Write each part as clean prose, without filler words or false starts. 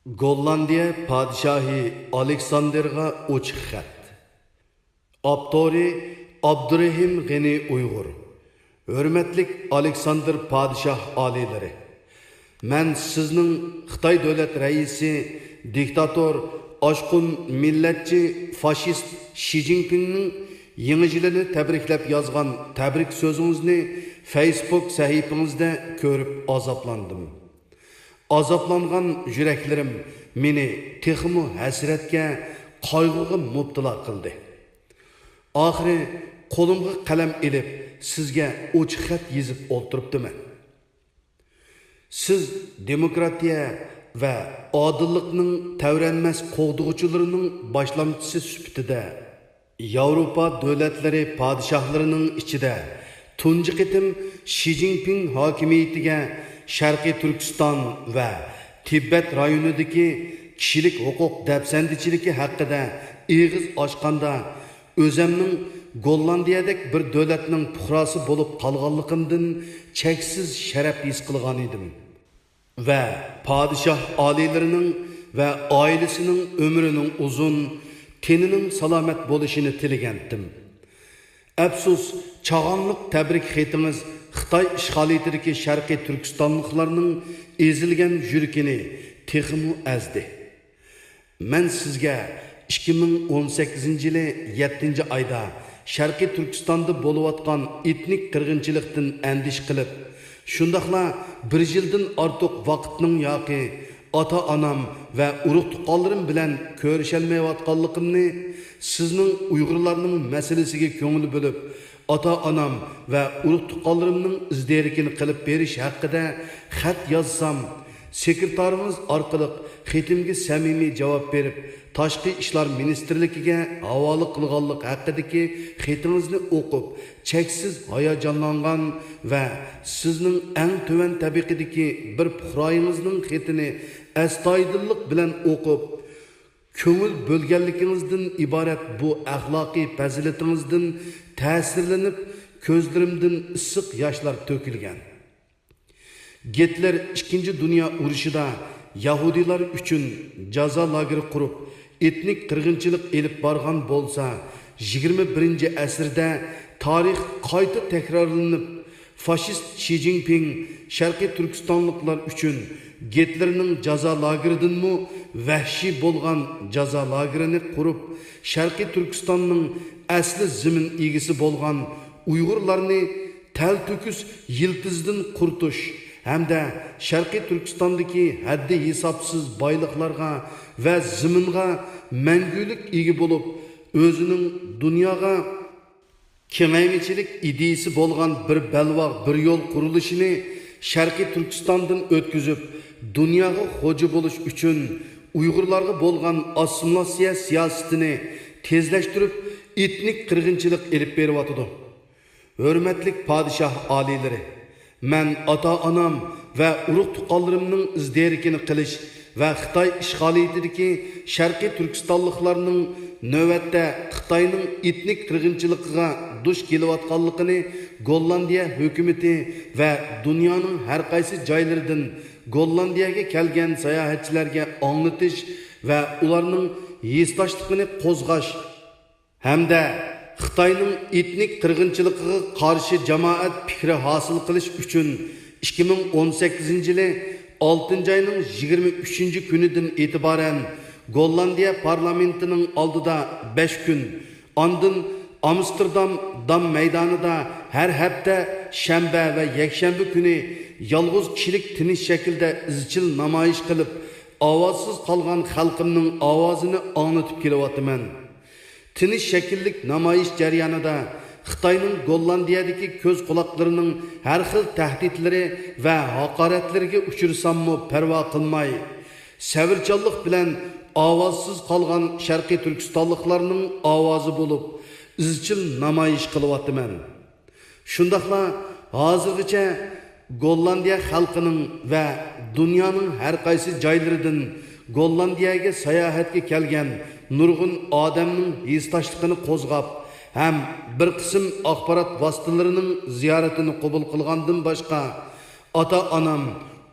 Gollandiya padişahı Aleksanderga ochiq xat. Abtori Abdurrahim G'ani Uyg'ur. Hürmetlik Aleksander padişah alileri. Men sizning Xitoy davlat raisi, diktator, oshqun millatchi, faşist Xi Jinpingning yangi yilini tabriklab yozgan tabrik so'zingizni Facebook sahifangizda ko'rib azaplandim. Azaplangan yüreklerim meni texmu hasratga, qayg'uga mubtalo qildi. Oxiri qo'limga qalam elib, sizga ochiq xat yozib o'ltiribdiman. Siz demokratiya va odillikning tavranmas qo'g'dug'uchilarining boshlamchisi sifatida Yevropa davlatlari podshohlarining ichida tunji qitim Xi Jinping hokimiyatiga Sharqiy Turkiston va Tibet rayonidagi kishilik huquq dafsandichiligi haqida eg'iz ochganda o'zimning Gollandiyadek bir davlatning puhrosi bo'lib qolganligimdan cheksiz sharaf his qilgan edim va podshoh oliylarining va oilasining umrining uzun, tenining salomat bo'lishini tilagandim. Afsus, chag'anliq tabrik xatingiz Xitoy ishg'oliyatidagi Sharqiy Turkistonliklarning ezilgan yuragini texmu azdi. Men sizga 2018-yili 7-oyda Sharqiy Turkistonda bo'layotgan etnik qirg'inchilikdan andish qilib, shundaqla 1 yildan ortiq vaqtning yoki ota-onam va urug' tuqqanlarim bilan ko'risholmayotganligimni, sizning Uyg'urlarning masalasiga ko'ngil bo'lib, ota-onam va urug' tuqqanlarimning izderikini qilib berish haqida xat yozsam, sekretarimiz orqali xatimga samimiy javob berib, Tashqi ishlar ministrligiga havola qilganlik haqidagi xatingizni o'qib, cheksiz hayajonlangan va sizning eng tuvan tabaqadagi bir puhroyingizning xatini astoydillik bilan o'qib, ko'ngil bo'lganligingizdan iborat bu axloqiy fazilatingizdan ta'sirlanib, ko'zlarimdan issiq yoshlar to'kilgan. Gitler 2. Dünya urushida Yahudilar uchun jazo lageri qurib, etnik qirg'inchilik elib borgan bo'lsa, 21-asrda tarix qayta takrorlanib, faşist Xi Jinping Sharqiy Turkistonliklar uchun Gitlerning jazo lageridanmi vahshiy bo'lgan jazo lagerini qurib, Sharqiy Turkistonning asli zimin egisi bo'lgan Uyg'urlarni talto'kis yiltizdan qurtish hamda Sharqiy Turkistondagi haddi hisobsiz boyliqlarga va ziminga mangulik ega bo'lib, o'zining dunyoga kengaymichilik ideyasi bo'lgan bir balvoq bir yo'l qurilishini Sharqiy Turkistondan o'tkazib, dunyoga xo'ja bo'lish uchun Uyg'urlarga bo'lgan assimilyatsiya siyosatini tezlashtirib, etnik qirg'inchilik elib beryapti. Hurmatli podshoh oliylari, men ota-onam va urug' tuqqanlarimning izderikini qilish va Xitoy ishg'oliyatidagi Sharqiy Turkistonliklarning navbatda Xitoyning etnik qirg'inchiligiga duch kelayotganligini Gollandiya hukumati va dunyoning har qaysi joylaridan Gollandiyaga kelgan sayohatchilarga anglatish va ularning yesdoshligini qo'zg'ash hamda Xitoyning etnik qirg'inchiligiga qarshi jamoat fikri hosil qilish uchun 2018-yili 6-oyning 23-kunidan e'tiboran Gollandiya parlamentining oldida 5 kun, ondan Amsterdam Dam maydonida har hafta shanba va yakshanba kuni yolg'iz kishilik tinish shaklda izchil namoyish qilib, ovozsiz qolgan xalqimning ovozini anglitib kelyapman. Tinish shakillik namoyish jarayonida Xitoyning Gollandiyadagi ko'z quloqlarining har xil tahdidlari va haqoratlariga uchirsammi parvo qilmay, savirchanlik bilan ovozsiz qolgan Sharqiy Turkistonliklarning ovozi bo'lib, izchil namoyish qilyapman. Shundaqla hozirgacha Gollandiya xalqining va dunyoning har qaysi joylaridan Gollandiyaga sayohatga kelgan nurg'un odamning yesdoshligini qo'zg'ab, ham bir qism axborot vositalarining ziyoratini qabul qilgandan boshqa ota-onam,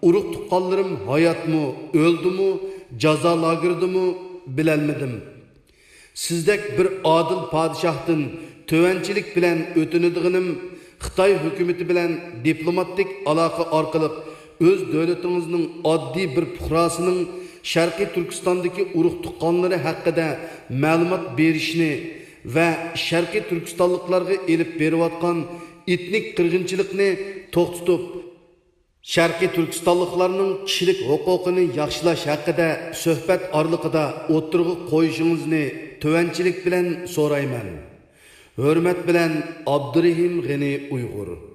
urug' tuqqanlarim hayotmi, o'ldimi jazo lageridimi bilolmadim. Sizdek bir adil padişahtın tövençilik bilen ötünüdüğünüm Xitay hükümeti bilen diplomatik alaka arkalık öz devletinizin addi bir puhrasının Şarkı Türkistan'daki urug' tuqqanları hakkında malumat berishni ve Şarkı Türkistanlıklarga elib beriyotgan etnik qirg'inchilikni to'xtatib, Şarkı Türkistanlıklarning kishilik huquqini yaxshilash haqida suhbat oraliqida o'tirg'i qo'yishingizni tovanchilik bilan so'rayman. Hurmat bilan Abdurahim G'ani Uyg'ur.